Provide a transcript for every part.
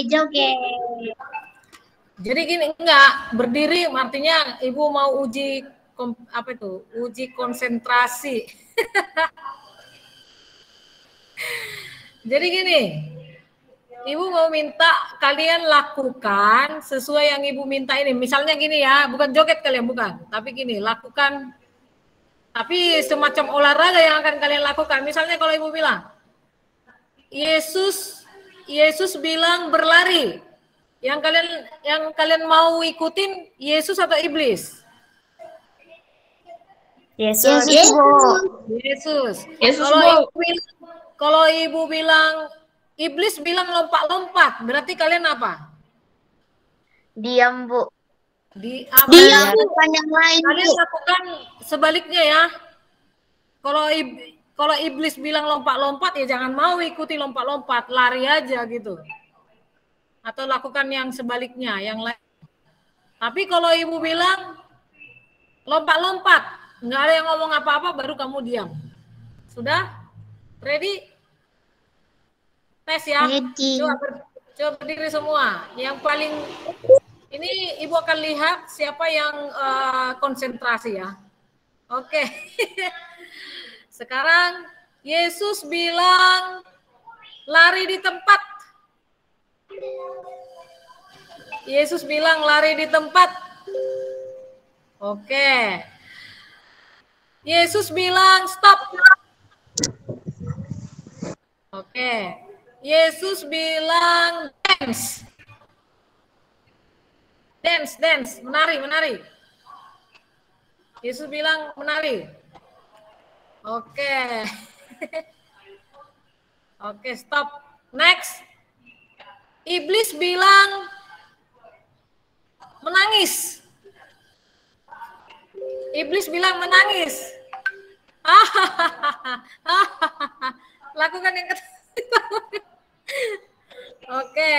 Joget. Jadi gini, enggak, berdiri artinya Ibu mau uji apa itu? Uji konsentrasi. Jadi gini, Ibu mau minta kalian lakukan sesuai yang Ibu minta ini. Misalnya gini ya, bukan joget kalian, bukan. Tapi gini, lakukan. Tapi semacam olahraga yang akan kalian lakukan. Misalnya kalau Ibu bilang, Yesus bilang berlari. Yang kalian mau ikutin Yesus atau iblis? Yesus. Yesus. Yesus, Kalau Ibu bilang iblis bilang lompat-lompat, berarti kalian apa? Diam, Bu. Diam, yang lain, kalian lakukan sebaliknya ya. Kalau iblis bilang lompat-lompat ya jangan mau ikuti lompat-lompat, lari aja gitu. Atau lakukan yang sebaliknya, yang lain. Tapi kalau Ibu bilang lompat-lompat, nggak ada yang ngomong apa-apa, baru kamu diam. Sudah? Ready? Tes ya. Coba berdiri semua. Yang paling ini Ibu akan lihat siapa yang konsentrasi ya. Oke. Sekarang Yesus bilang lari di tempat. Yesus bilang lari di tempat. Oke. Yesus bilang stop. Oke. Yesus bilang dance. Dance, menari. Yesus bilang menari. Oke. Oke, stop. Next. Iblis bilang menangis. Iblis bilang menangis. Lakukan yang ketiga. Oke.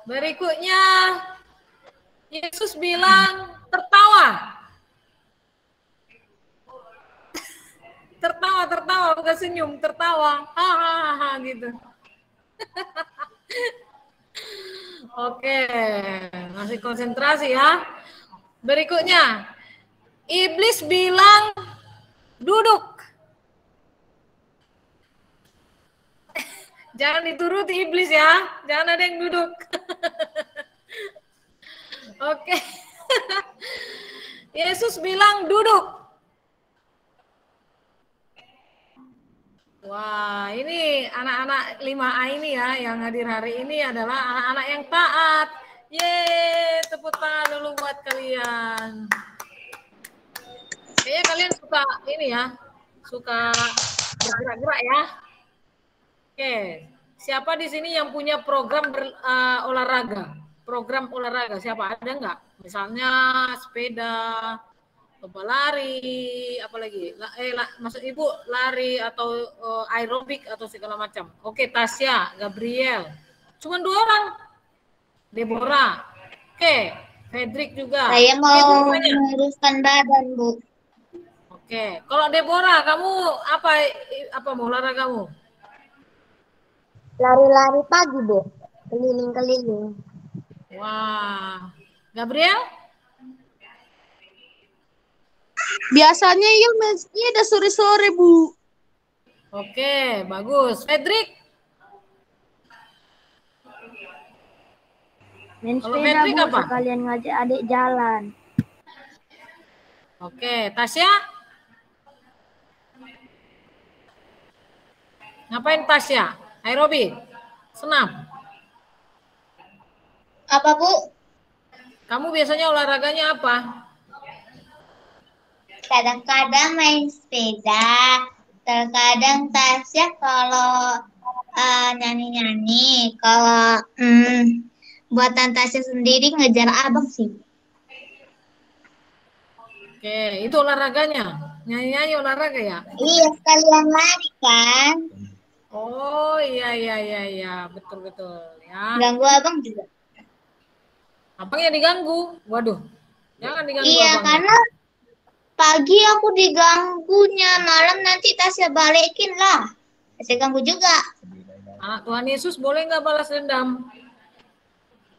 Berikutnya Yesus bilang tertawa. Tertawa bukan senyum, tertawa. Hahaha gitu. Oke, masih konsentrasi ya. Berikutnya, iblis bilang duduk. Jangan dituruti iblis ya, jangan ada yang duduk. Oke. Yesus bilang duduk. Wah, ini anak-anak 5A ini ya, yang hadir hari ini adalah anak-anak yang taat. Yeay, tepuk tangan dulu buat kalian. Kayaknya kalian suka ini ya, suka bergerak-gerak ya. Oke, siapa di sini yang punya program olahraga? Program olahraga, siapa? Ada nggak? Misalnya sepeda, lomba lari, apalagi? Maksud Ibu lari atau aerobik atau segala macam. Oke, Tasya, Gabriel. Cuman 2 orang. Deborah. Oke, Fredrik juga. Saya mau meluruskan badan, Bu. Oke, kalau Deborah, kamu apa mau olahraga kamu? Lari-lari pagi, Bu. Keliling-keliling. Wah. Gabriel? Biasanya ya meski ada sore-sore, Bu. Oke, bagus. Fredrik? Main Kalau sepeda, Fredrik Bu, apa? sekalian ngajak adik jalan. Oke, Tasya? Ngapain Tasya? Aerobik? Senam? Apa, Bu? Kamu biasanya olahraganya apa? Kadang-kadang main sepeda. Terkadang Tasya kalau nyanyi-nyanyi. Kalau buatan Tasya sendiri ngejar abang sih. Oke, itu olahraganya. Nyanyi-nyanyi olahraga ya? Iya, sekalian lari kan. Oh, iya. Betul ya. Ganggu abang juga. Abangnya diganggu. Waduh. Jangan diganggu Iya, abangnya. karena pagi aku diganggunya, malam nanti Tasya balikin lah. Tasya ganggu juga. Anak Tuhan Yesus boleh nggak balas dendam?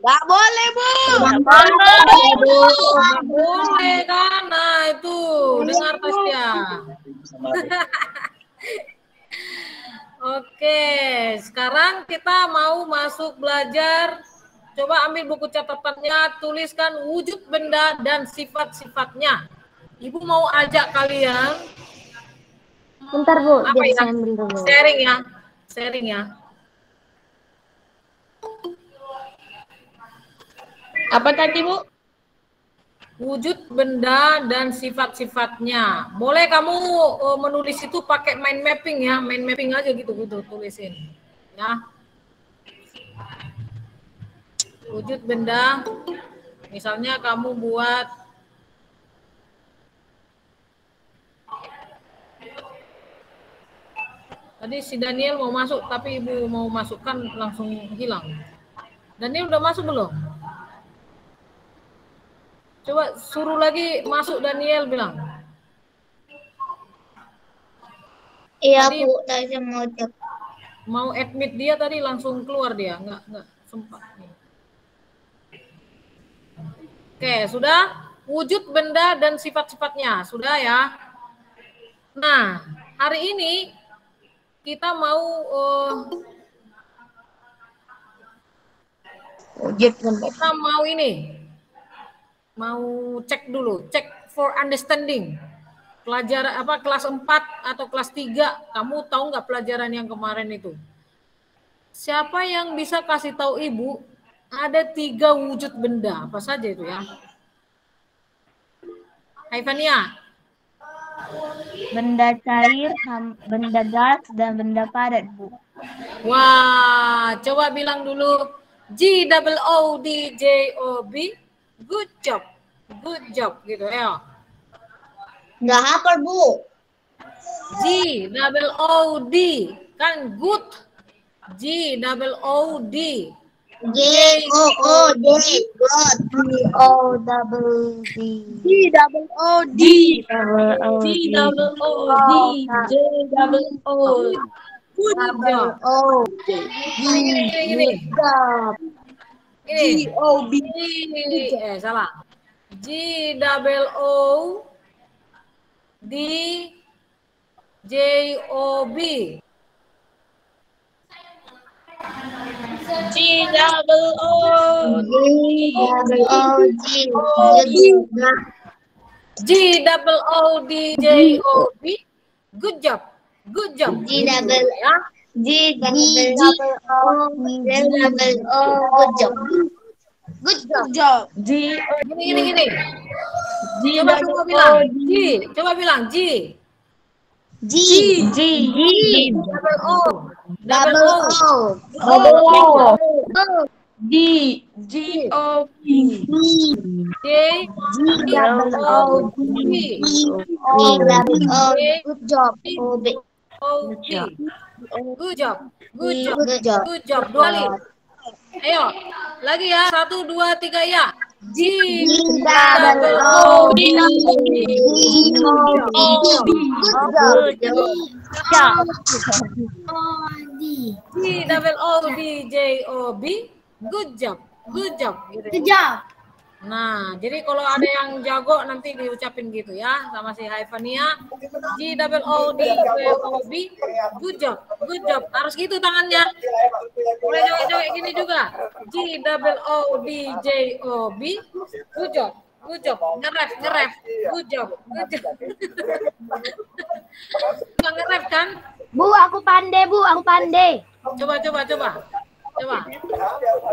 Nggak boleh, Bu. Nggak boleh kan? Nah itu dengar Tasya. Oke, sekarang kita mau masuk belajar. Coba ambil buku catatannya, tuliskan wujud benda dan sifat-sifatnya. Ibu mau ajak kalian. Bentar Bu, Apa biar ya? saya ambil dulu. Sharing ya, sharing ya. Apa tadi, Bu? Wujud benda dan sifat-sifatnya. Boleh kamu menulis itu pakai mind mapping ya, mind mapping aja gitu tulisin. Ya. Wujud benda, misalnya kamu buat tadi si Daniel mau masuk tapi ibu mau masukkan langsung hilang. Daniel udah masuk belum? Coba suruh lagi masuk Daniel bilang. Iya Tadi Bu, saya mau cek. mau admit dia tadi langsung keluar dia, nggak sempat. Oke, sudah wujud benda dan sifat-sifatnya, sudah ya. Nah, hari ini kita mau Wujud benda. kita mau ini, mau cek dulu, cek for understanding. Pelajaran apa kelas 4 atau kelas 3, kamu tahu nggak pelajaran yang kemarin itu? Siapa yang bisa kasih tahu ibu ada 3 wujud benda, apa saja itu ya? Hai Fania. Benda cair, benda gas, dan benda padat Bu. Wah, coba bilang dulu GOODJOB. Good job. Good job gitu ya. Nggak hafal Bu. GOOD kan good. GOOD. GOOD. God. GOOD. GOOD. GOOD. Ini. GOB. Salah. GOODJOB. GOODJOB. Good job. Good job. Good job. Good job. Gini. Coba bilang G. Coba bilang G. G. Double O. D. GOP. J. Good job. Good job. 2 kali. Ayo, lagi ya. 1, 2, 3 ya. G. GOODJOB. Good job. Gitu. Nah, jadi kalau ada yang jago nanti diucapin gitu ya sama si Haifania. GOODJOB. Good job. Harus gitu tangannya. Boleh joget-joget gini juga. GOODJOB. Good job. Nge-rap. Good job. Nggak nge-rap kan? Bu, aku pandai. Coba.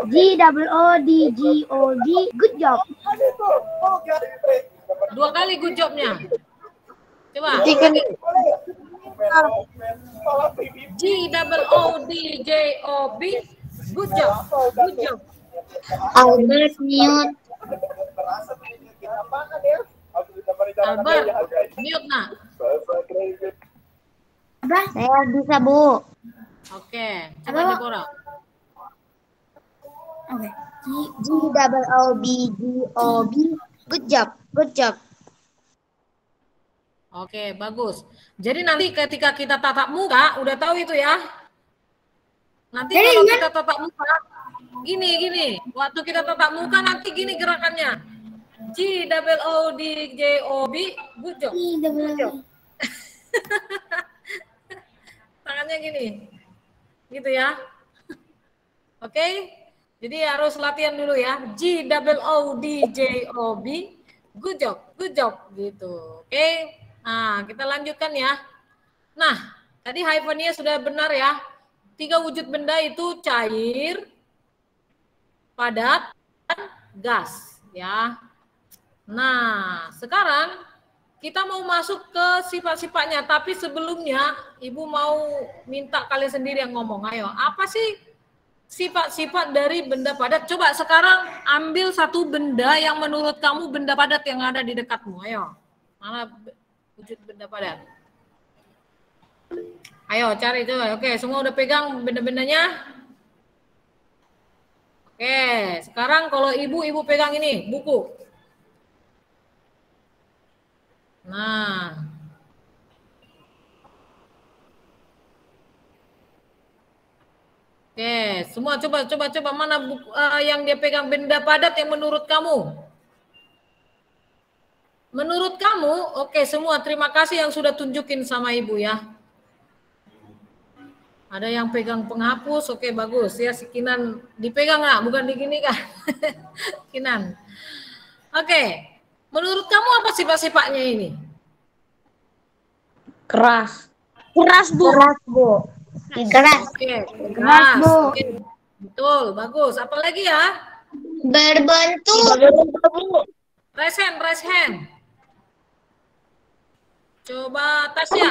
GOODGOD. Good job. 2 kali good job-nya. Coba. GOODJOB. Good job. Albert mute. Albert, mute nak. Saya bisa Bu. Oke, coba Deborah. Oke. GOODGOB. Good job. Oke, bagus. Jadi nanti ketika kita tatap muka, udah tahu itu ya. Nanti kalau kita tatap muka, gini. Waktu kita tatap muka nanti gini gerakannya. GOODJOB, good job. Tangannya gini. Gitu ya. Oke. Jadi harus latihan dulu ya. GOODJOB, good job gitu. Oke. Nah, kita lanjutkan ya. Nah, tadi hyphennya sudah benar ya. 3 wujud benda itu cair, padat, dan gas ya. Nah, sekarang kita mau masuk ke sifat-sifatnya, tapi sebelumnya Ibu mau minta kalian sendiri yang ngomong. Ayo, apa sih sifat-sifat dari benda padat? Coba sekarang ambil satu benda yang menurut kamu benda padat yang ada di dekatmu. Ayo, mana wujud benda padat? Ayo cari coba. Oke, semua udah pegang benda-bendanya? Oke, sekarang kalau ibu pegang ini, buku. Nah. Oke, semua coba mana buku, yang dia pegang benda padat yang menurut kamu? Menurut kamu, oke semua terima kasih yang sudah tunjukin sama ibu ya. Ada yang pegang penghapus, oke bagus ya. Si Kinan dipegang nggak? Bukan digini kan? Kinan. Oke, menurut kamu apa sifat-sifatnya ini? Keras, Bu. Keras. Oke, keras. Oke. Betul, bagus. Apalagi ya? Berbentuk. Raise hand. Coba Tasya.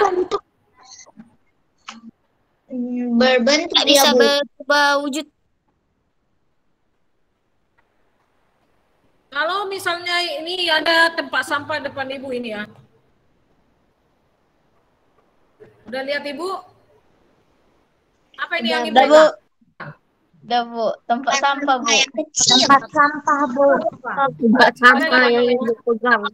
Berbentuk bisa berubah wujud. Kalau misalnya ini ada tempat sampah depan ibu ini ya. Udah lihat ibu? Apa ini yang ibu pegang? Udah Bu, tempat sampah Bu. Tempat sampah, Bu. Tempat sampah yang ibu pegang.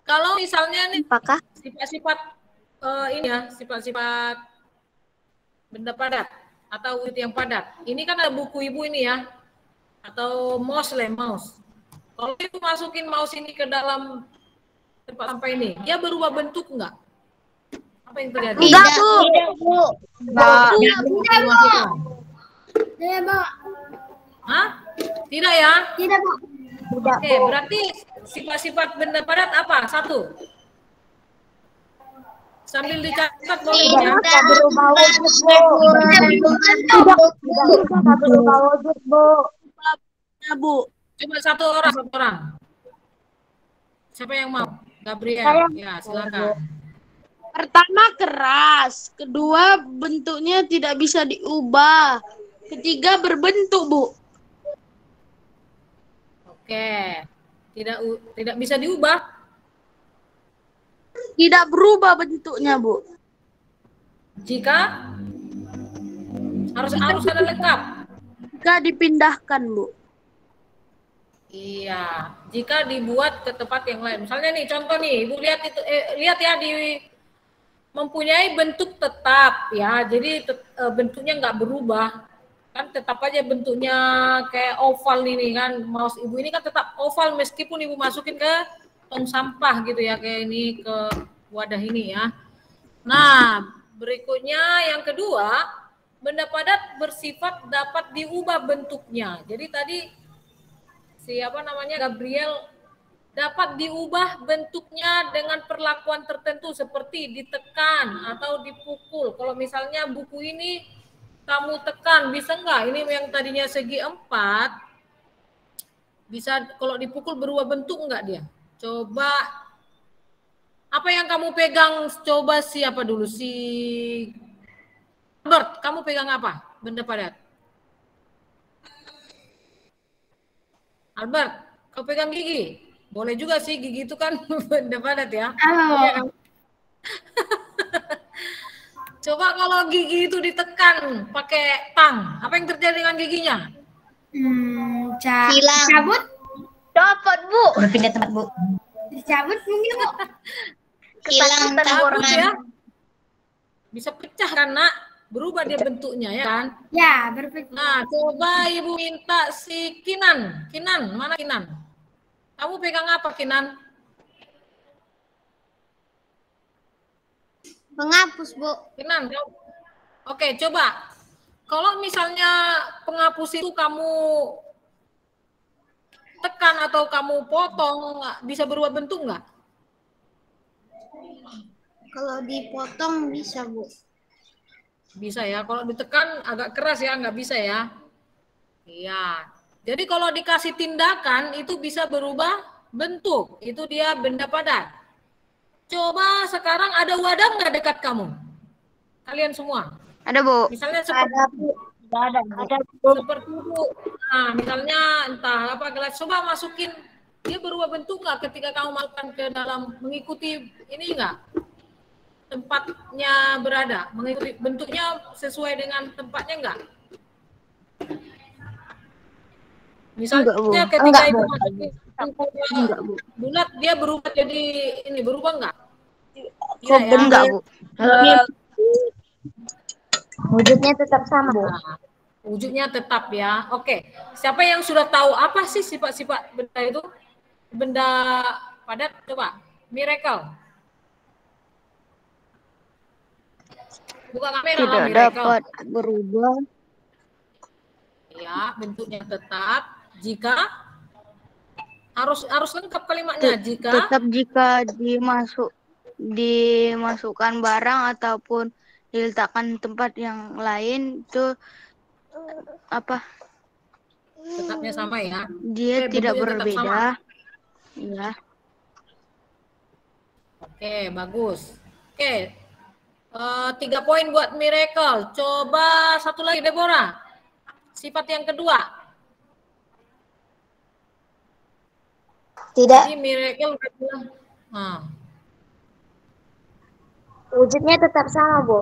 Kalau misalnya nih Apakah? sifat-sifat ini ya, sifat-sifat benda padat atau wujud yang padat. Ini kan ada buku ibu ini ya, atau mouse. Kalau ibu masukin mouse ini ke dalam tempat sampah ini, dia berubah bentuk enggak? Apa yang terjadi? Tidak, Bu. Tidak, Bu. Hah? Tidak ya? Tidak, Bu. Oke, berarti sifat-sifat benda padat apa? 1. Sambil dicatat boleh ya. Berubah wujud, Bu. Coba satu orang. Siapa yang mau? Gabriel. Ya, silakan. Pertama keras, kedua bentuknya tidak bisa diubah, ketiga berbentuk, Bu. Oke. Tidak bisa diubah. Tidak berubah bentuknya, Bu. Jika harus ada lengkap. Jika dipindahkan, Bu. Iya, jika dibuat ke tempat yang lain. Misalnya nih, contoh nih, Ibu lihat itu lihat ya mempunyai bentuk tetap ya. Jadi bentuknya nggak berubah. Kan tetap aja bentuknya kayak oval ini kan. Mouse Ibu ini kan tetap oval meskipun Ibu masukin ke tong sampah gitu ya, kayak ini ke wadah ini ya. Nah, berikutnya yang kedua, benda padat bersifat dapat diubah bentuknya. Jadi tadi Gabriel dapat diubah bentuknya dengan perlakuan tertentu seperti ditekan atau dipukul. Kalau misalnya buku ini kamu tekan, bisa enggak? Ini yang tadinya segi 4, bisa kalau dipukul berubah bentuk enggak dia? Coba, apa yang kamu pegang? Coba siapa dulu? Si Albert, kamu pegang apa? Benda padat. Albert, kau pegang gigi? Boleh juga sih, gigi itu kan benda padat ya. Coba kalau gigi itu ditekan pakai tang, apa yang terjadi dengan giginya? Hilang. Cabut? Copot Bu. Udah pindah tempat Bu. Dicabut mungkin, Bu. Hilang Cabut ya. Bisa pecah kan, Nak? Berubah dia bentuknya ya kan? Ya, berbentuk. Nah, coba Ibu minta si Kinan. Kinan, mana Kinan? Kamu pegang apa Kinan? Penghapus, Bu. Kinan, oke, coba. Kalau misalnya penghapus itu kamu tekan atau kamu potong, bisa berubah bentuk nggak? Kalau dipotong bisa, Bu. Bisa ya. Kalau ditekan agak keras ya, nggak bisa ya. Iya. Jadi kalau dikasih tindakan itu bisa berubah bentuk. Itu dia benda padat. Coba sekarang ada wadah nggak dekat kamu? Kalian semua. Ada, Bu. Misalnya seperti Ada. seperti itu. Nah, misalnya entah apa gelas, coba masukin, dia berubah bentuk nggak ketika kamu masukkan ke dalam, mengikuti ini nggak? Tempatnya berada, mengikuti bentuknya sesuai dengan tempatnya enggak? Misalnya Enggak, Bu. ketika Enggak, itu Bu. masukin Enggak, Bu. bulat, dia berubah jadi ini, berubah enggak? Kok Tidak ya? enggak, Bu. Wujudnya tetap sama, Bu. Nah, wujudnya tetap ya. Oke. Siapa yang sudah tahu apa sih sifat-sifat benda itu? Benda padat, coba. Miracle. Buka kamera lah, Tidak Miracle. dapat berubah. Ya, bentuknya tetap jika harus lengkap kalimatnya. Jika Tetap jika dimasukkan barang ataupun diletakkan tempat yang lain itu apa? tetapnya sama ya. Dia Oke, tidak bentuknya tetap sama. berbeda. Ya. Oke, bagus. Oke, 3 poin buat Miracle. Coba satu lagi Deborah. Sifat yang kedua. Tidak. Jadi Miracle udah bilang. Nah, Wujudnya tetap sama, Bu.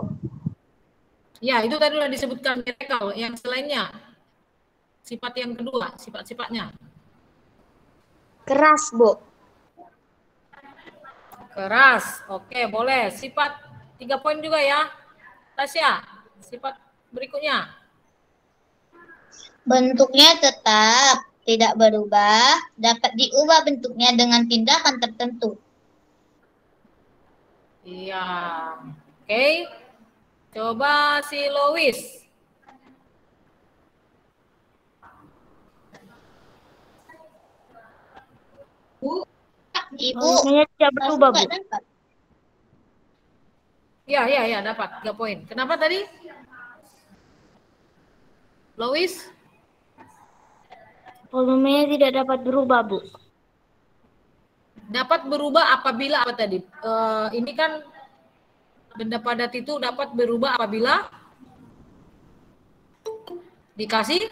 ya itu tadi udah disebutkan Miracle. Yang selainnya, sifat yang kedua, sifat-sifatnya. Keras, Bu. Keras. Oke, boleh. Sifat 3 poin juga ya. Tasya, sifat berikutnya. Bentuknya tetap tidak berubah, dapat diubah bentuknya dengan tindakan tertentu. Iya. Oke. Coba si Lois. Ibu, Wujudnya tidak berubah, Bu. dapat. Ya, dapat 3 poin. Kenapa tadi? Lois? Volumenya tidak dapat berubah, Bu. Dapat berubah apabila apa tadi? Ini kan benda padat itu dapat berubah apabila dikasih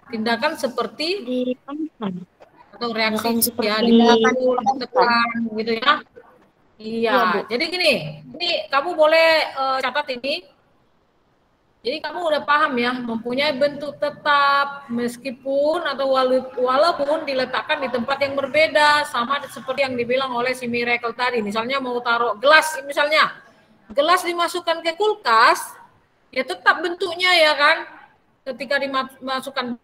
tindakan seperti Ditekan. atau reaksi Tindakan ya, seperti dipukul, ditekan gitu ya. Iya, Bu. Iya, jadi gini, ini kamu boleh catat ini. Jadi kamu udah paham ya, mempunyai bentuk tetap meskipun atau walaupun diletakkan di tempat yang berbeda, sama seperti yang dibilang oleh si Miracle tadi. Misalnya mau taruh gelas, misalnya gelas dimasukkan ke kulkas, ya tetap bentuknya ya kan, ketika dimasukkan.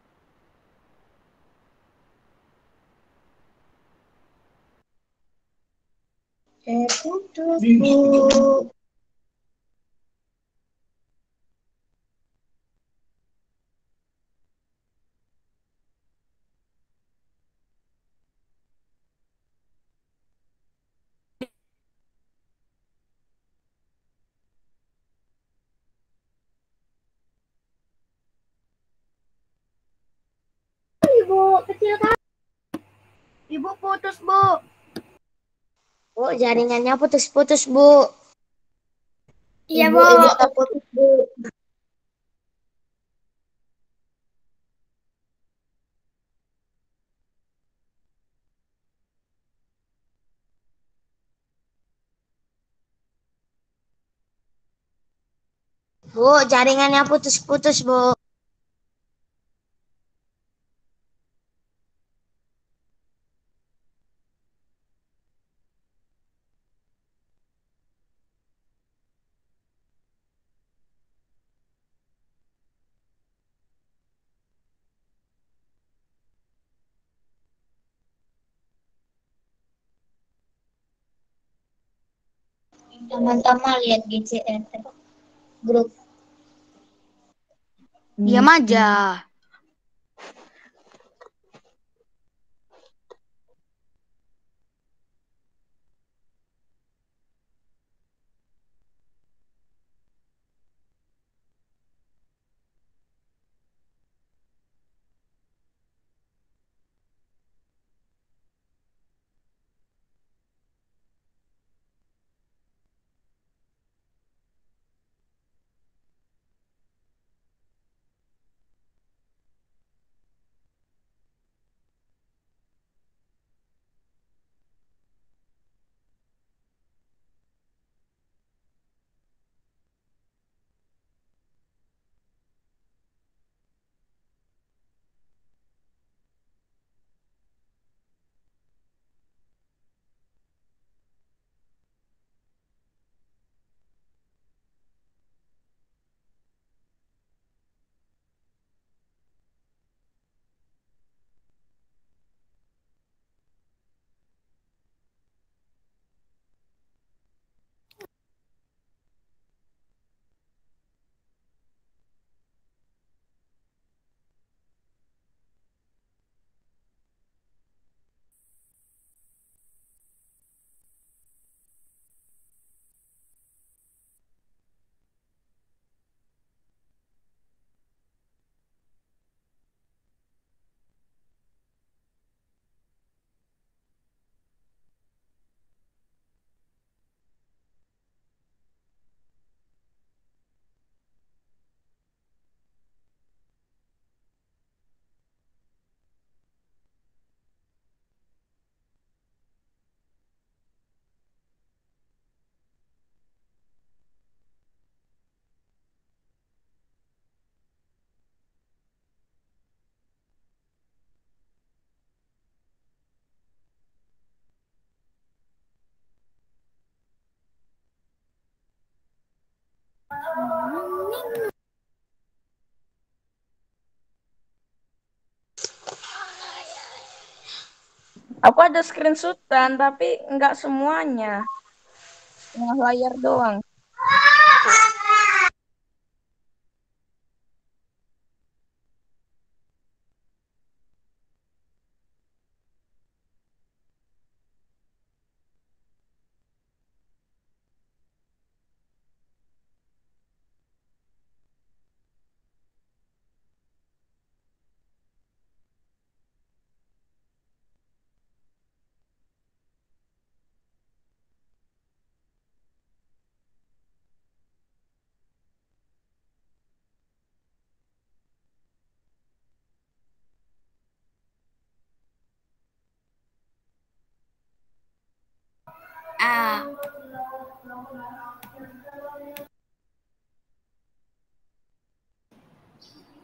Putus, Bu. Ibu, kecil kan? Ibu putus, Bu. Bu, jaringannya putus-putus, Bu. Iya, Bu. Ibu terputus, Bu. Bu, jaringannya putus-putus, Bu. Teman-teman lihat GCR grup. Diam aja. Aku ada screenshotan, tapi nggak semuanya. Setengah layar doang.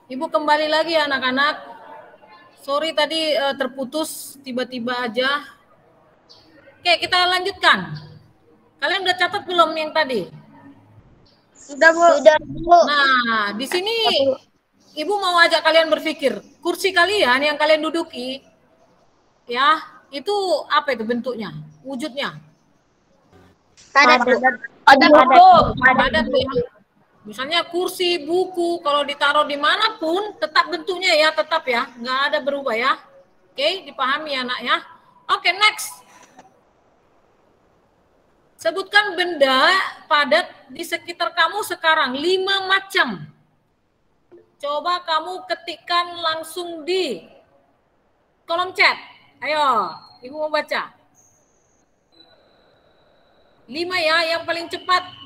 Ibu kembali lagi ya anak-anak. Sorry tadi terputus tiba-tiba aja. Oke, kita lanjutkan. Kalian udah catat belum yang tadi? Sudah, Bu. Sudah, Bu. Nah, di sini Ibu mau ajak kalian berpikir. Kursi kalian yang kalian duduki, ya, itu apa itu bentuknya? Wujudnya? Padat, Bu. Padat ya. Misalnya kursi, buku, kalau ditaruh dimanapun, tetap bentuknya ya, tetap ya, nggak ada berubah ya. Oke, dipahami ya anak ya. Oke, next. Sebutkan benda padat di sekitar kamu sekarang, 5 macam. Coba kamu ketikkan langsung di kolom chat. Ayo, Ibu mau baca. 5 ya, yang paling cepat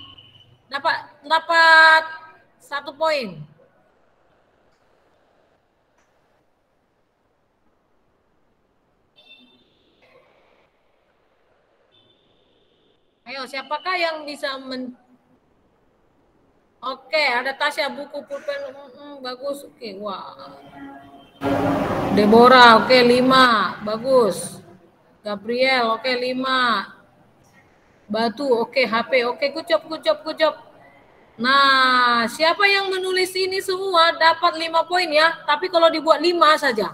dapat 1 poin. Ayo, siapakah yang bisa Oke, ada Tasya, buku pulpen, bagus. Oke, wah. Deborah, oke, 5, bagus. Gabriel, oke, 5. Batu, oke, HP, oke, kucop. Nah, siapa yang menulis ini semua dapat 5 poin ya. Tapi kalau dibuat 5 saja.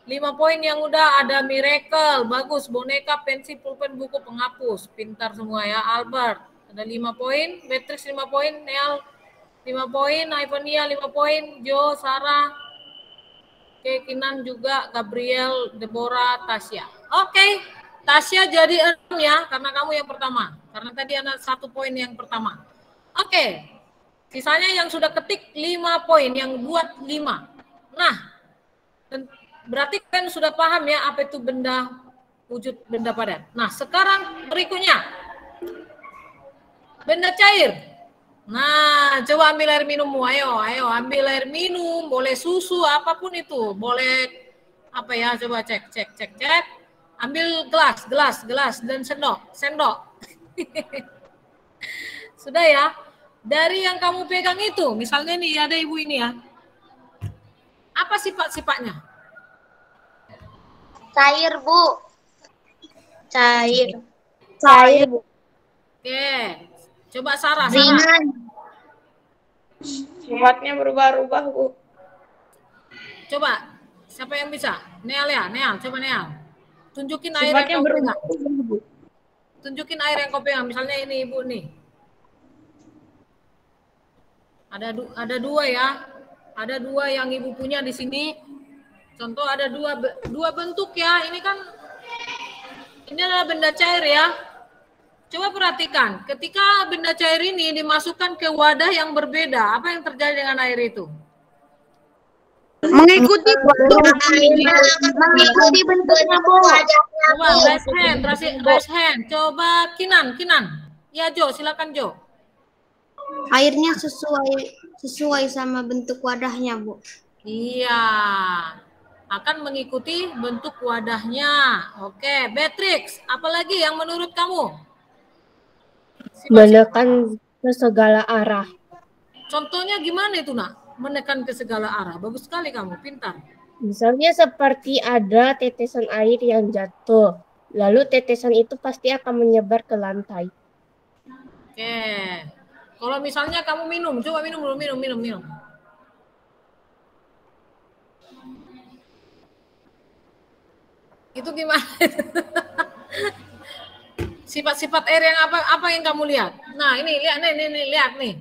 5 poin yang udah ada Miracle, bagus. Boneka, pensil, pulpen, buku, penghapus. Pintar semua ya, Albert. Ada 5 poin, Beatrix 5 poin, Neal 5 poin, Ivonia 5 poin, Jo, Sarah, oke, Kinan juga, Gabriel, Deborah, Tasya. Oke, Tasya jadi 6 ya, karena kamu yang pertama. Karena tadi ada 1 poin yang pertama. Oke, sisanya yang sudah ketik 5 poin, yang buat 5. Nah, berarti kalian sudah paham ya apa itu benda, wujud benda padat. Nah, sekarang berikutnya, benda cair. Nah, coba ambil air minummu, ayo ambil air minum, boleh susu, apapun itu, boleh apa ya, coba cek. Ambil gelas dan sendok. Sudah ya? Dari yang kamu pegang itu, misalnya nih ada ibu ini ya. Apa sifat-sifatnya? Cair, Bu. Cair. Bu. Oke. Coba Sarah. Ringan. Sifatnya berubah-ubah, Bu. Coba, siapa yang bisa? Neal ya, coba Neal. Tunjukin air Sifatnya yang kau berubah, pegang. Bu. Tunjukin air yang kau pegang. Misalnya ini ibu nih. Ada 2 ya. Ada 2 yang ibu punya di sini. Contoh ada dua bentuk ya. Ini adalah benda cair ya. Coba perhatikan, ketika benda cair ini dimasukkan ke wadah yang berbeda, apa yang terjadi dengan air itu? Mengikuti bentuknya, Bu. Coba raise hand. Coba Kinan. Ya Jo, silakan Jo. Airnya sesuai sama bentuk wadahnya, Bu. Iya, akan mengikuti bentuk wadahnya. Oke, Beatrix, apalagi yang menurut kamu? Menekan ke segala arah. Contohnya gimana itu, Nak? Menekan ke segala arah. Bagus sekali kamu, pintar. Misalnya seperti ada tetesan air yang jatuh. Lalu tetesan itu pasti akan menyebar ke lantai. Oke. Kalau misalnya kamu minum, coba minum dulu, minum. Itu gimana? Sifat-sifat air yang apa yang kamu lihat? Nah, ini lihat nih.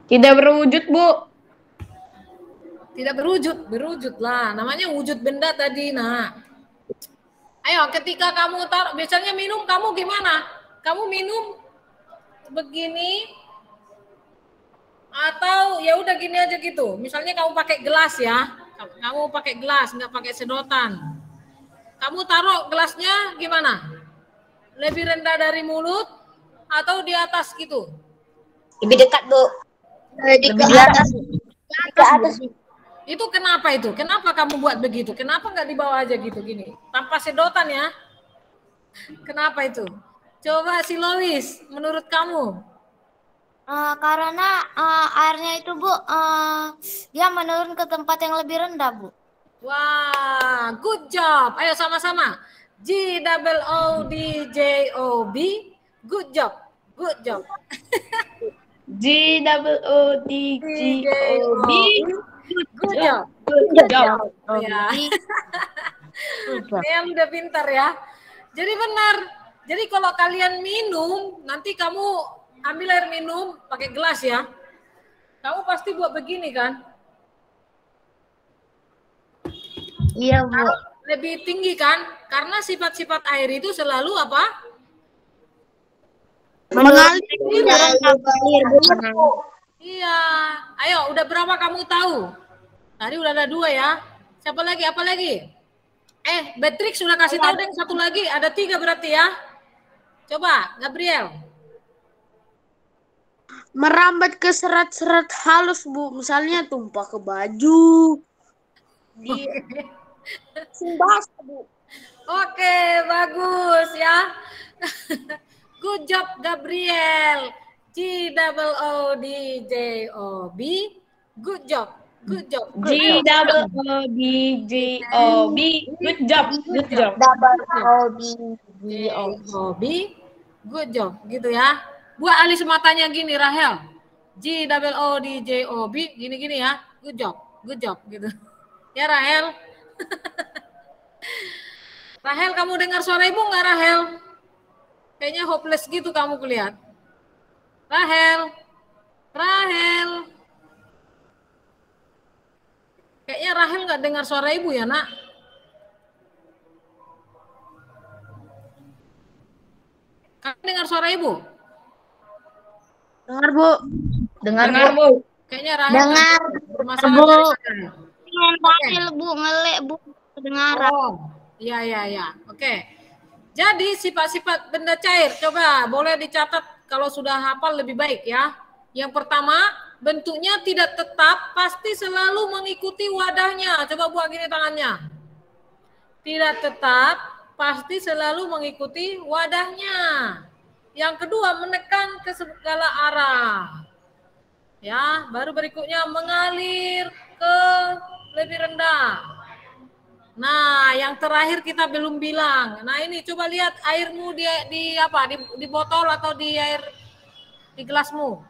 Tidak berwujud, Bu. Tidak berwujud lah. Namanya wujud benda tadi, nah. Ayo, ketika kamu taruh, biasanya minum kamu gimana? Kamu minum begini atau ya udah gini aja gitu. Misalnya kamu pakai gelas ya. Kamu pakai gelas, nggak pakai sedotan. Kamu taruh gelasnya gimana? Lebih rendah dari mulut atau di atas gitu? Lebih dekat, Bu. Lebih ke atas. Ke atas. Itu kenapa itu? Kenapa kamu buat begitu? Kenapa nggak di bawah aja gitu gini? Tanpa sedotan ya? Kenapa itu? Coba si Lois, menurut kamu? Karena airnya itu, Bu, dia menurun ke tempat yang lebih rendah, Bu. Wah, good job. Ayo sama-sama. GOODJOB. Good job. GOODJOB. Good job. Good job. Ya. Yang udah pintar ya. Jadi benar. Jadi kalau kalian minum, nanti kamu ambil air minum pakai gelas ya. Kamu pasti buat begini kan? Iya, Bu. Lebih tinggi kan? Karena sifat-sifat air itu selalu apa? Mengalir. Iya. Ayo, udah berapa kamu tahu? Tadi udah ada 2 ya. Siapa lagi? Apa lagi? Beatrix sudah kasih tahu deh satu lagi. Ada 3 berarti ya. Coba, Gabriel. Merambat ke serat-serat halus, Bu. Misalnya tumpah ke baju. Basah, Bu. Oke, bagus ya. Good job Gabriel. GOODJOB. Good job. GOODJOB. Good job. GOODJOB. Good job. Gitu ya. Buat alis matanya gini, Rahel. GOODJOB. Gini-gini ya. Good job. Gitu. Ya, Rahel. Rahel, kamu dengar suara ibu nggak, Rahel? Kayaknya hopeless gitu kamu kulihat. Rahel. Kayaknya Rahel nggak dengar suara ibu ya, nak? Kamu dengar suara ibu? Dengar, Bu. Dengar, Bu. Kayaknya Rahel Dengar. bermasalah. Bu. Dengan Rahel, Bu, ngelek, Bu. Kedengaran. Oh, iya. Oke. Jadi sifat-sifat benda cair, coba boleh dicatat kalau sudah hafal lebih baik ya. Yang pertama, bentuknya tidak tetap, pasti selalu mengikuti wadahnya. Coba buat gini tangannya. Tidak tetap, pasti selalu mengikuti wadahnya. Yang kedua, menekan ke segala arah. Ya, baru berikutnya mengalir ke lebih rendah. Nah, yang terakhir kita belum bilang. Nah, ini coba lihat airmu di botol atau di gelasmu.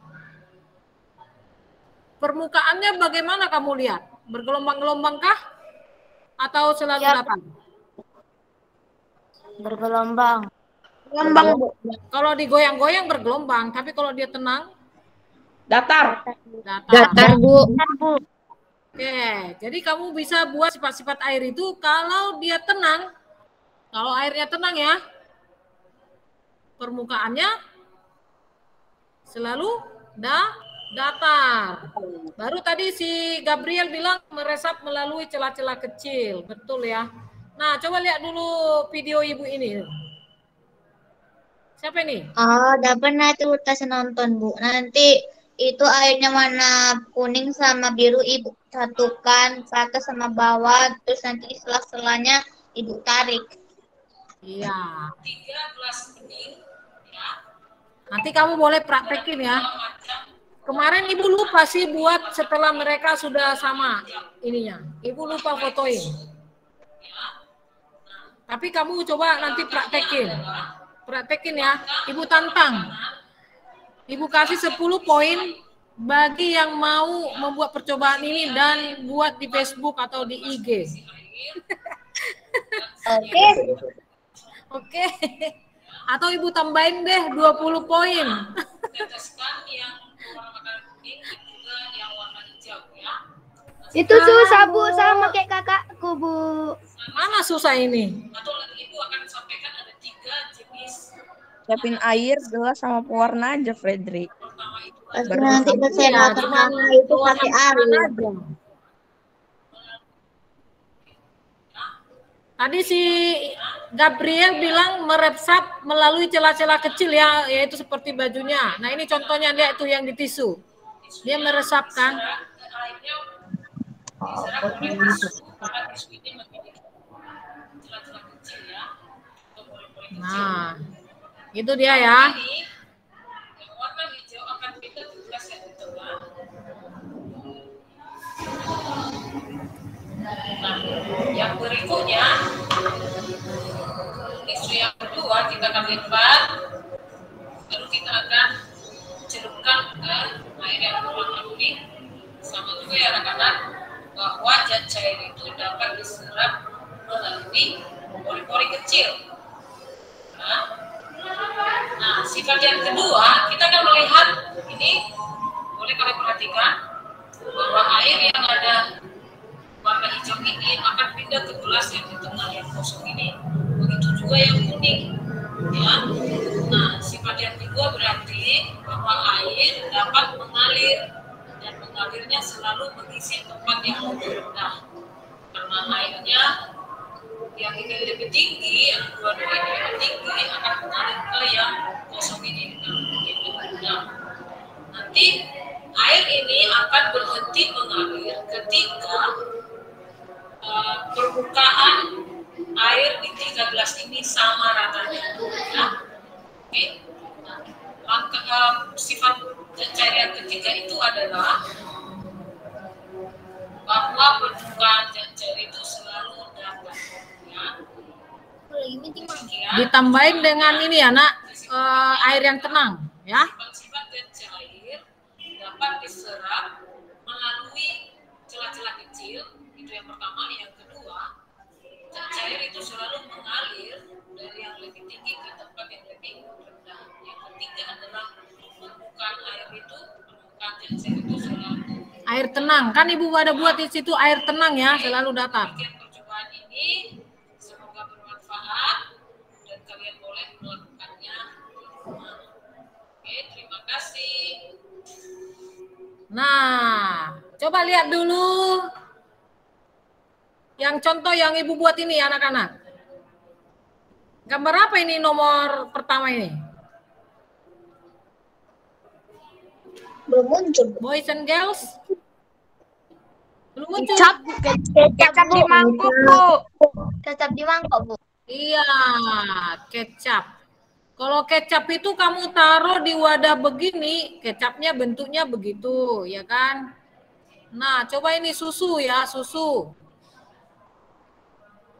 Permukaannya bagaimana kamu lihat? Bergelombang-gelombang kah? Atau selalu datar? Bergelombang. Gelombang, Bu. Kalau digoyang-goyang bergelombang, tapi kalau dia tenang Datar. Datar, Bu. Oke, jadi kamu bisa buat sifat-sifat air itu kalau dia tenang. Kalau airnya tenang ya, permukaannya selalu datar. Baru tadi si Gabriel bilang meresap melalui celah-celah kecil, betul ya. Nah, coba lihat dulu video ibu ini. Siapa ini? Oh, udah pernah tuh tas nonton, Bu. Nanti itu airnya warna kuning sama biru ibu satukan ke atas sama bawah, terus nanti sela-selanya ibu tarik. Iya. 3 gelas bening. Ya. Nanti kamu boleh praktekin ya. Kemarin ibu lupa sih buat setelah mereka sudah sama ininya. Ibu lupa fotoin. Tapi kamu coba nanti praktekin. Praktekin ya. Ibu tantang. Ibu kasih 10 poin bagi yang mau membuat percobaan ini dan buat di Facebook atau di IG. Oke. Oke. Atau ibu tambahin deh 20 poin. Itu susah, Bu, sama kayak kakakku, Bu. Mana susah ini? Siapin air, gelas sama pewarna aja, Fredrik. Pasti nanti kesehatan itu pakai air. Tadi si Gabriel bilang meresap melalui celah-celah kecil ya, yaitu seperti bajunya. Nah ini contohnya dia itu yang di tisu. Dia meresap kan. Nah, itu dia ya. Nah, yang berikutnya, isu yang kedua kita akan lipat, lalu kita akan celupkan ke air yang berwarna kuning. Sama juga ya anak-anak, bahwa zat cair itu dapat diserap melalui pori-pori kecil. Nah, sifat yang kedua, kita akan melihat ini, boleh kalian perhatikan bahwa air yang ada warna hijau ini akan pindah ke gelas yang di tengah yang kosong ini. Begitu juga yang kuning. Ya. Nah, sifat yang kedua berarti bahwa air dapat mengalir dan mengalirnya selalu mengisi tempat yang lebih rendah. Karena airnya yang ini lebih tinggi, yang dua-dua ini lebih tinggi akan mengalir ke yang kosong ini. Nah, nanti air ini akan berhenti mengalir ketika permukaan air di 3 gelas ini sama ratanya. Ya. Oke. Nah, sifat cair yang ketiga itu adalah bahwa permukaan cair itu selalu datar. Ya. Ditambahin dengan ini ya nak, air yang tenang ya. Sifat-sifat cair dapat diserap melalui celah-celah kecil. Itu yang pertama. Yang kedua, cair itu selalu mengalir dari yang lebih tinggi ke tempat yang lebih Air tenang. Kan Ibu ada buat di situ air tenang ya, selalu datar. Demikian percobaan ini semoga bermanfaat dan kalian boleh melakukannya. Oke, terima kasih. Nah, coba lihat dulu yang contoh yang Ibu buat ini anak-anak. Gambar apa ini nomor pertama ini? Belum muncul. Boys and girls? Belum muncul. Kecap di mangkuk, Bu. Kecap di mangkok, Bu. Iya, kecap. Kalau kecap itu kamu taruh di wadah begini, kecapnya bentuknya begitu, ya kan? Nah, coba ini susu ya, susu.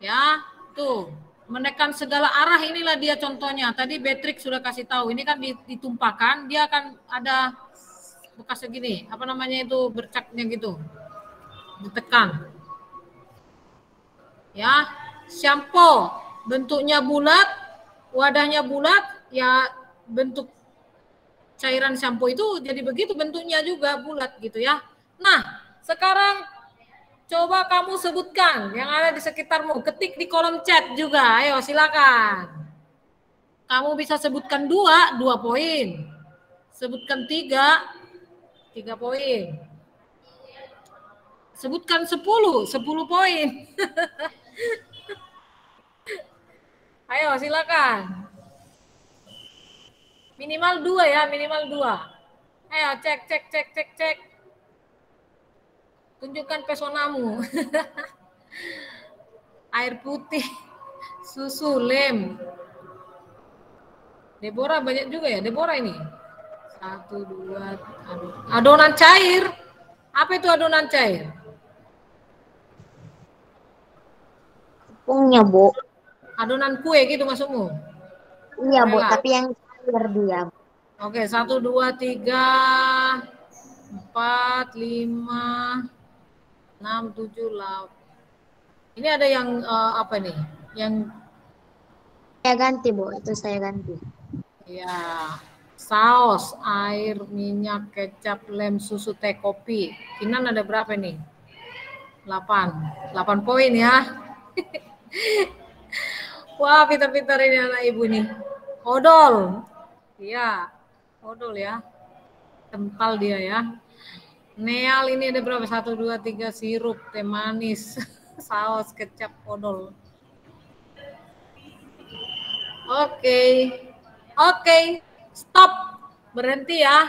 Ya, tuh. Menekan segala arah, inilah dia contohnya. Tadi Patrick sudah kasih tahu, ini kan ditumpahkan, dia akan ada bekas segini, apa namanya itu, bercaknya gitu. Ditekan. Ya, shampoo bentuknya bulat, wadahnya bulat, ya bentuk cairan shampoo itu jadi begitu bentuknya juga bulat gitu ya. Nah, sekarang coba kamu sebutkan yang ada di sekitarmu, ketik di kolom chat juga, ayo silakan. Kamu bisa sebutkan 2 poin. Sebutkan 3 poin. Sebutkan 10 poin. Ayo silakan. Minimal 2 ya, minimal 2. Ayo cek. Tunjukkan pesonamu. Air putih, susu, lem. Deborah banyak juga ya, Deborah ini. 1, 2, adonan cair. Apa itu adonan cair? Tepungnya, Bu. Adonan kue gitu maksudmu? Iya, Bu, Ayolah. tapi yang cair dia. Oke, 1, 2, 3, 4, 5, 6, 7, 8. Ini ada yang apa nih? Yang Saya ganti, Bu. Itu saya ganti. ya, saus, air, minyak, kecap, lem, susu, teh, kopi. Kinan ada berapa nih? 8 poin ya. Wah, pintar-pintar ini anak ibu nih. Odol. Iya, odol ya. Kental dia ya. Neal ini ada berapa? 1, 2, 3, sirup, teh manis, saus, kecap, odol. Oke, stop, berhenti ya.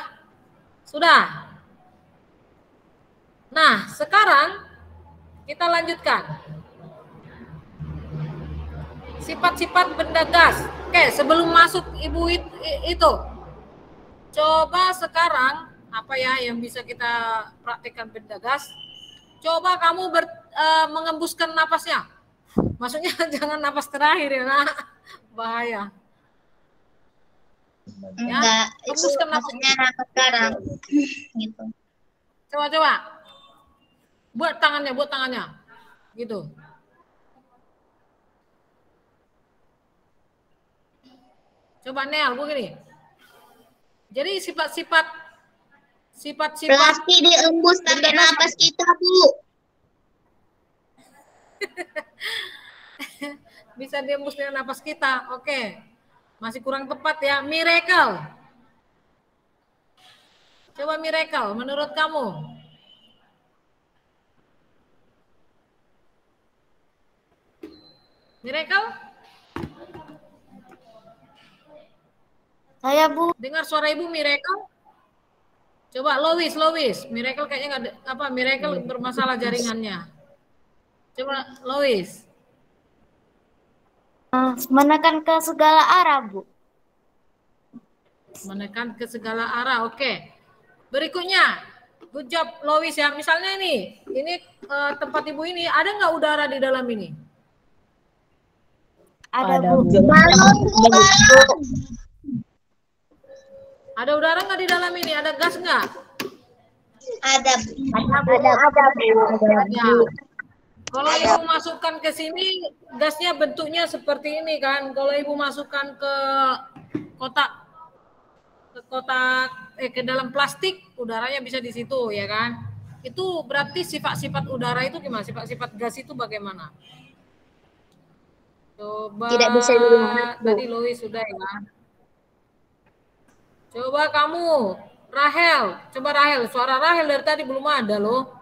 Sudah. Nah, sekarang kita lanjutkan. Sifat-sifat benda gas. Oke, sebelum masuk ibu itu, coba sekarang apa ya yang bisa kita praktikkan benda gas? Coba kamu mengembuskan napasnya. Maksudnya jangan napas terakhir ya, nak. Bahaya. Enggak, itu Hembuskan maksudnya napas sekarang. Gitu. Coba. Buat tangannya. Gitu. Coba Nel, begini. Jadi sifat-sifat Plastik diembus pakai napas kita, Bu. Bisa diembus dengan napas kita. Oke. Masih kurang tepat ya. Miracle. Coba miracle menurut kamu. Miracle? Saya, Bu. Dengar suara ibu Miracle? Coba Lois. Miracle kayaknya nggak ada, apa Miracle bermasalah jaringannya. Coba Lois. Menekan ke segala arah, Bu. Menekan ke segala arah. Oke. Berikutnya, good job Lois ya. Misalnya ini tempat ibu ini ada nggak udara di dalam ini? Ada, Bu. Balon, Bu, balon. Ada udara nggak di dalam ini? Ada gas nggak? Ada, Bu. Ya. Kalau ibu masukkan ke sini, gasnya bentuknya seperti ini kan. Kalau ibu masukkan ke ke dalam plastik, udaranya bisa di situ ya kan. Itu berarti sifat-sifat udara itu gimana? Sifat-sifat gas itu bagaimana? Coba Tidak bisa dilihat, Bu. tadi Louis sudah ya. Coba kamu, Rahel. Coba Rahel, suara Rahel dari tadi belum ada loh.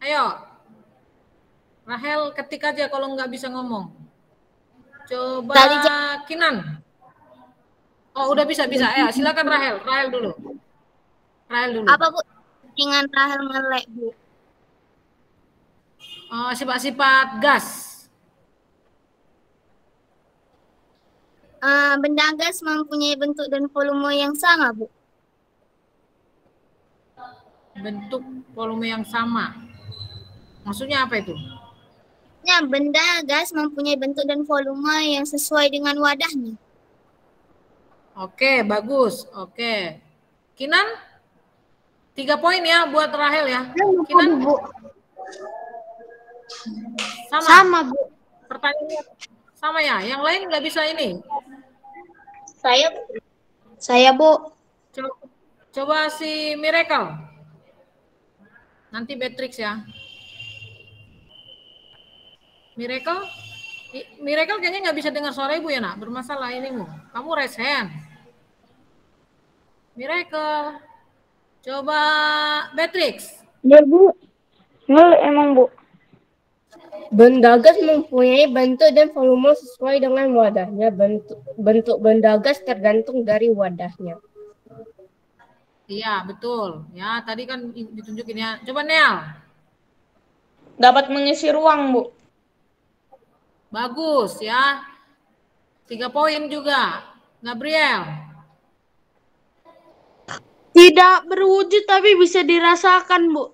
Ayo. Rahel ketik aja kalau nggak bisa ngomong. Coba Kinan. Oh, udah bisa. Ya, silakan Rahel. Rahel dulu. Apa Bu? Dengan Rahel melek, Bu. Sifat-sifat gas. Benda gas mempunyai bentuk dan volume yang sama, Bu. Bentuk volume yang sama. Maksudnya apa itu? Ya, benda gas mempunyai bentuk dan volume yang sesuai dengan wadahnya. Oke, bagus. Oke. Kinan? 3 poin ya buat Rahel ya. Kinan? Bu. Sama, Bu. Pertanyaannya sama ya. Yang lain nggak bisa ini. Saya, Bu. Coba si Miracle. Nanti Beatrix ya. Miracle kayaknya nggak bisa dengar suara ibu ya nak. Bermasalah inimu. Kamu raise hand. Miracle. Coba Beatrix. Ya Bu. Emang Bu. Benda gas mempunyai bentuk dan volume sesuai dengan wadahnya. Bentuk benda gas tergantung dari wadahnya. Iya, betul. Ya, tadi kan ditunjukin ya. Coba Neal. Dapat mengisi ruang, Bu. Bagus ya. 3 poin juga. Gabriel. Tidak berwujud tapi bisa dirasakan, Bu.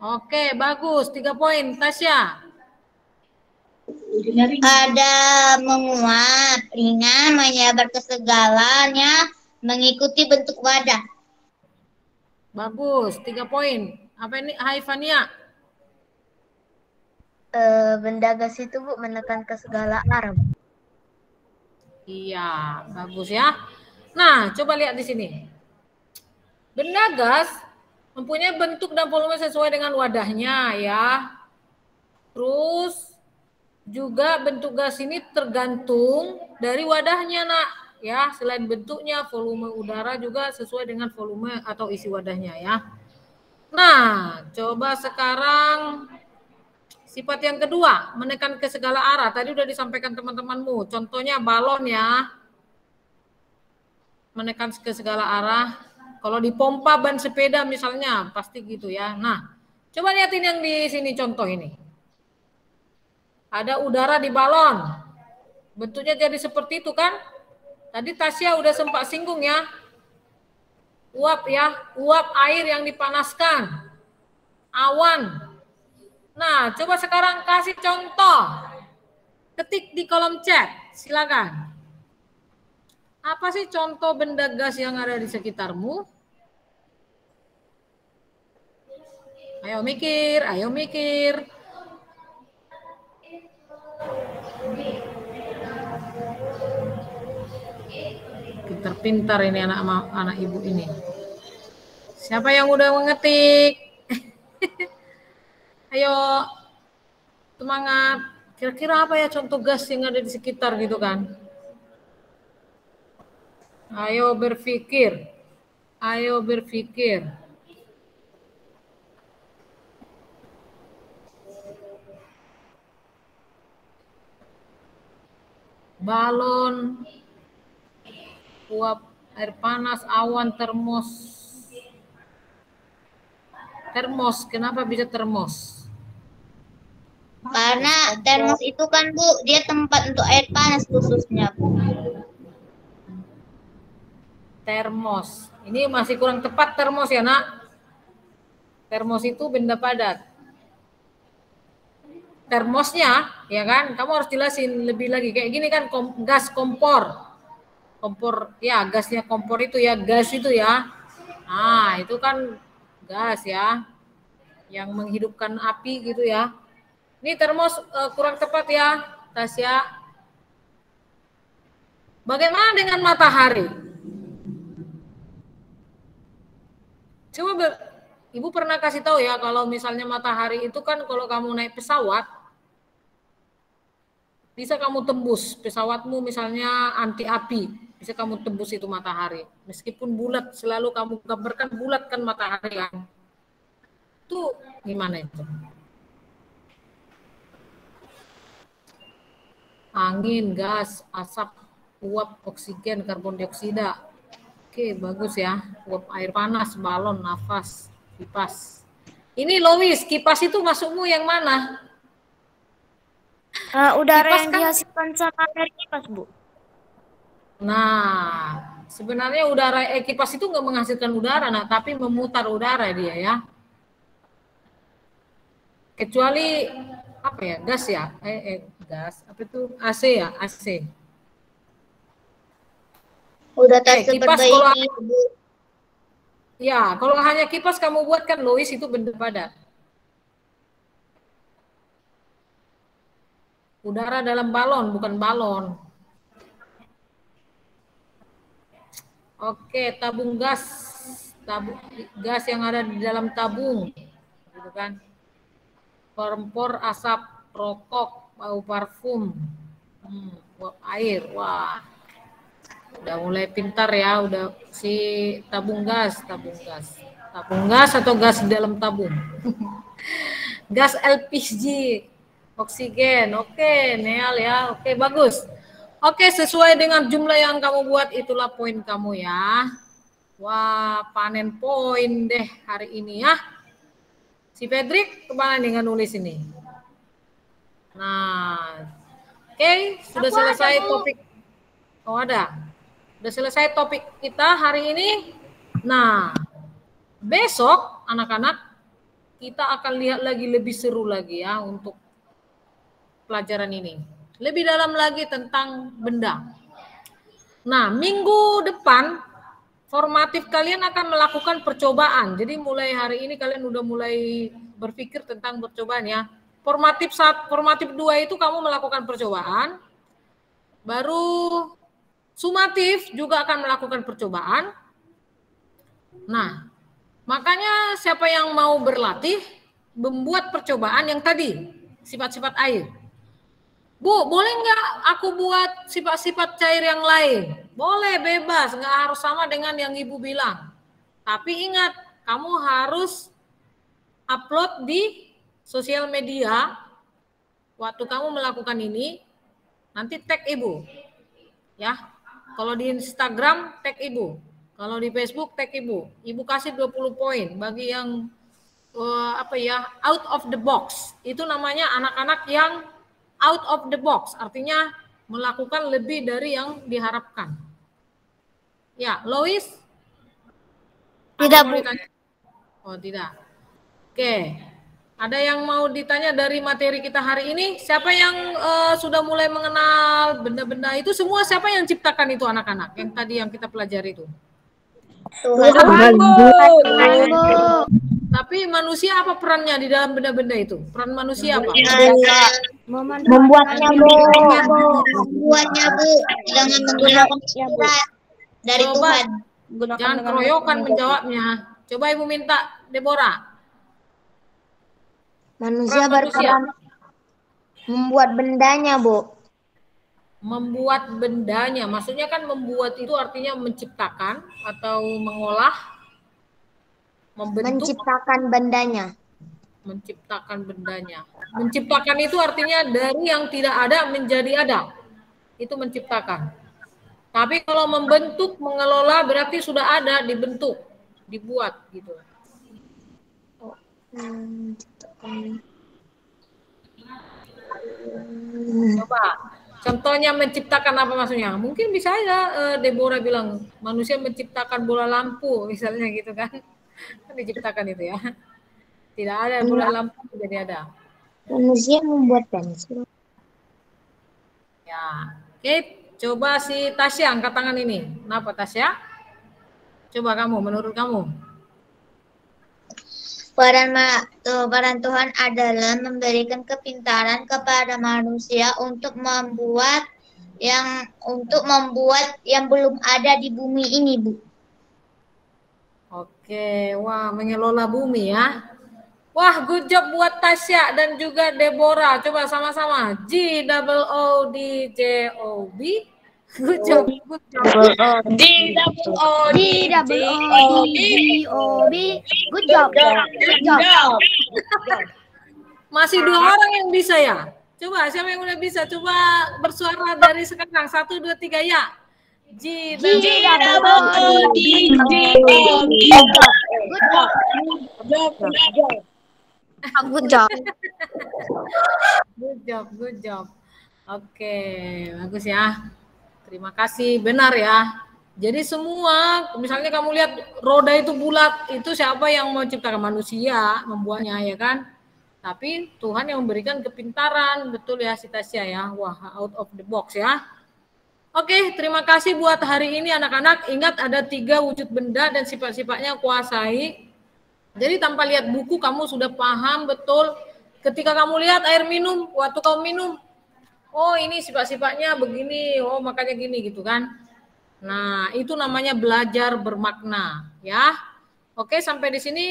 Oke, bagus. 3 poin. Tasya. Ada menguap, ringan, menyebar ke segalanya, mengikuti bentuk wadah. Bagus. 3 poin. Apa ini? Hai Fania. Benda gas itu Bu menekan ke segala arah. Iya, bagus ya. Nah, coba lihat di sini. Benda gas mempunyai bentuk dan volume sesuai dengan wadahnya ya. Terus juga bentuk gas ini tergantung dari wadahnya nak ya. Selain bentuknya, volume udara juga sesuai dengan volume atau isi wadahnya ya. Nah, coba sekarang sifat yang kedua, menekan ke segala arah. Tadi udah disampaikan teman-temanmu. Contohnya balon ya. Menekan ke segala arah. Kalau di pompa ban sepeda misalnya, pasti gitu ya. Nah, coba lihatin yang di sini contoh ini. Ada udara di balon. Bentuknya jadi seperti itu kan? Tadi Tasya udah sempat singgung ya. Uap ya, uap air yang dipanaskan. Awan. Nah, coba sekarang kasih contoh. Ketik di kolom chat, silakan. Apa sih contoh benda gas yang ada di sekitarmu? Ayo mikir, ayo mikir. Pintar-pintar ini anak ibu ini. Siapa yang udah mengetik? Ayo, semangat. Kira-kira apa ya contoh gas yang ada di sekitar gitu kan? Ayo berpikir. Ayo berpikir. Balon, uap air panas, awan, termos. Termos, kenapa bisa termos? Karena termos itu kan Bu, dia tempat untuk air panas khususnya Bu. Termos. Ini masih kurang tepat termos ya nak. Termos itu benda padat. Termosnya, ya kan? Kamu harus jelasin lebih lagi. Kayak gini kan gas kompor. Kompor, ya gasnya kompor itu ya, gas itu ya. Nah, itu kan gas ya. Yang menghidupkan api gitu ya. Ini termos kurang tepat ya, Tasya. Bagaimana dengan matahari? Ibu pernah kasih tahu ya, kalau misalnya matahari itu kan kalau kamu naik pesawat, bisa kamu tembus pesawatmu misalnya anti api, bisa kamu tembus itu matahari. Meskipun bulat, selalu kamu gambarkan bulat kan matahari kan. Itu gimana itu? Angin, gas, asap, uap, oksigen, karbon dioksida. Oke, bagus ya. Uap air panas, balon, nafas, kipas. Ini Lois, kipas itu masukmu yang mana? Udara Kipas yang kan? dihasilkan sama dari kipas, Bu. Nah, sebenarnya kipas itu nggak menghasilkan udara, nah, tapi memutar udara dia ya. Kecuali apa ya, gas ya, gas, apa itu AC ya, AC. Udah tak seperbaiki, Bu. Ya, kalau hanya kipas kamu buat kan Lois itu benda padat. Udara dalam balon, bukan balon. Oke, tabung gas. Gas yang ada di dalam tabung. Gitu kan. Kompor, asap, rokok, bau parfum. Uap air. Wah. Udah mulai pintar ya, udah si tabung gas. Tabung gas atau gas di dalam tabung? Gas LPG, oksigen. Oke, Neal ya. Oke, bagus. Oke, sesuai dengan jumlah yang kamu buat, itulah poin kamu ya. Wah, panen poin deh hari ini ya. Si Fedrik kemana nih nulis ini? Nah, oke, sudah selesai topik. Oh, ada. Sudah selesai topik kita hari ini. Nah, besok anak-anak kita akan lihat lagi lebih seru lagi ya untuk pelajaran ini. Lebih dalam lagi tentang benda. Nah, minggu depan formatif kalian akan melakukan percobaan. Jadi mulai hari ini kalian udah mulai berpikir tentang percobaan ya. Formatif 2 itu kamu melakukan percobaan. Baru sumatif juga akan melakukan percobaan. Nah, makanya siapa yang mau berlatih membuat percobaan yang tadi, sifat-sifat air. Bu, boleh nggak aku buat sifat-sifat cair yang lain? Boleh, bebas, nggak harus sama dengan yang Ibu bilang. Tapi ingat, kamu harus upload di sosial media. Waktu kamu melakukan ini, nanti tag Ibu. Ya, kalau di Instagram, tag Ibu. Kalau di Facebook, tag Ibu. Ibu kasih 20 poin bagi yang out of the box. Itu namanya anak-anak yang out of the box, artinya melakukan lebih dari yang diharapkan. Ya, Lois? Tidak, Bu. Oh, tidak. Oke. Ada yang mau ditanya dari materi kita hari ini? Siapa yang sudah mulai mengenal benda-benda itu? Semua siapa yang ciptakan itu anak-anak? Yang tadi yang kita pelajari itu? Tuhan, Bu. Tapi manusia apa perannya di dalam benda-benda itu? Peran manusia apa? Membuatnya, Bu. Membuatnya, Bu. Dengan menggunakan surat dari Coba, Tuhan. jangan keroyokan menjawabnya. Coba Ibu minta Deborah. Manusia Peran berperan membuat bendanya, Bu. Membuat bendanya, maksudnya kan membuat itu artinya menciptakan atau mengolah, membentuk. Menciptakan bendanya. Menciptakan bendanya. Menciptakan itu artinya dari yang tidak ada menjadi ada. Itu menciptakan. Tapi kalau membentuk, mengelola berarti sudah ada, dibentuk, dibuat gitu. Coba contohnya menciptakan apa maksudnya? Mungkin bisa aja Deborah bilang manusia menciptakan bola lampu misalnya gitu kan. Kan diciptakan itu ya. Tidak ada bola lampu jadi ada. Manusia membuat pensil. Ya. Oke, coba si Tasya angkat tangan ini. Kenapa Tasya? Coba kamu, menurut kamu. Peran Tuhan adalah memberikan kepintaran kepada manusia untuk membuat yang belum ada di bumi ini, Bu. Oke, wah mengelola bumi ya. Wah, good job buat Tasya dan juga Deborah. Coba sama-sama. GOODJOB. Good job, good job. DOODGOB. Good job. Good job. Masih 2 orang yang bisa ya? Coba, siapa yang udah bisa? Coba bersuara dari sekarang. 1, 2, 3, ya. Good job. Oke, bagus ya. Terima kasih, benar ya. Jadi semua, misalnya kamu lihat roda itu bulat, itu siapa yang menciptakan? Manusia membuatnya, ya kan? Tapi Tuhan yang memberikan kepintaran, betul ya si Tasya ya. Wah, out of the box ya. Oke, terima kasih buat hari ini anak-anak. Ingat ada 3 wujud benda dan sifat-sifatnya kuasai. Jadi tanpa lihat buku kamu sudah paham betul. Ketika kamu lihat air minum, waktu kamu minum, oh ini sifat-sifatnya begini, oh makanya gini gitu kan. Nah, itu namanya belajar bermakna ya. Oke, sampai di sini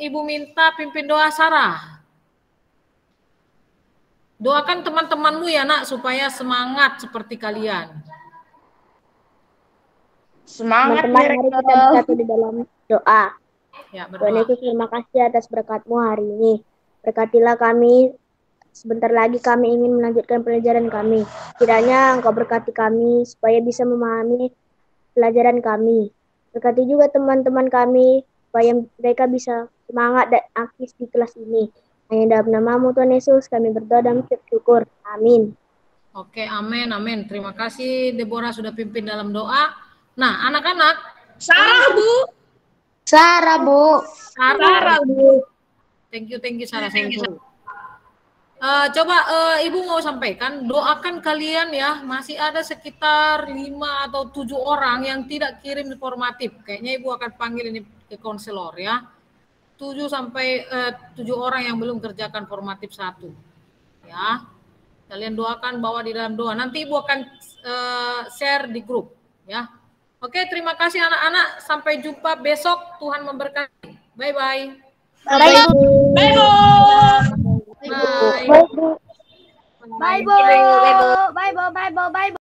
Ibu minta pimpin doa Sarah. Doakan teman-temanmu ya nak supaya semangat seperti kalian. Semangat mari kita bersatu di dalam doa. Ya, Tuhan Yesus, terima kasih atas berkat-Mu hari ini. Berkatilah kami, sebentar lagi kami ingin melanjutkan pelajaran kami. Kiranya Engkau berkati kami supaya bisa memahami pelajaran kami. Berkati juga teman-teman kami supaya mereka bisa semangat dan aktif di kelas ini. Hanya dalam nama-Mu Tuhan Yesus kami berdoa dan bersyukur. Amin. Oke, amin, amin. Terima kasih Deborah sudah pimpin dalam doa. Nah, anak-anak. Sarah, Bu. Sarah, Bu. Sarah, Bu. Thank you Sarah. Coba Ibu mau sampaikan, doakan kalian ya, masih ada sekitar 5 atau 7 orang yang tidak kirim informatif. Kayaknya Ibu akan panggil ini ke konselor ya. 7 orang yang belum kerjakan formatif 1. Ya. Kalian doakan, bawa di dalam doa. Nanti Ibu akan share di grup ya. Oke, terima kasih anak-anak. Sampai jumpa besok. Tuhan memberkati. Bye-bye. Bye, Bu. Bye. Bye, Bu. Bye, Bu. Bye, Bu.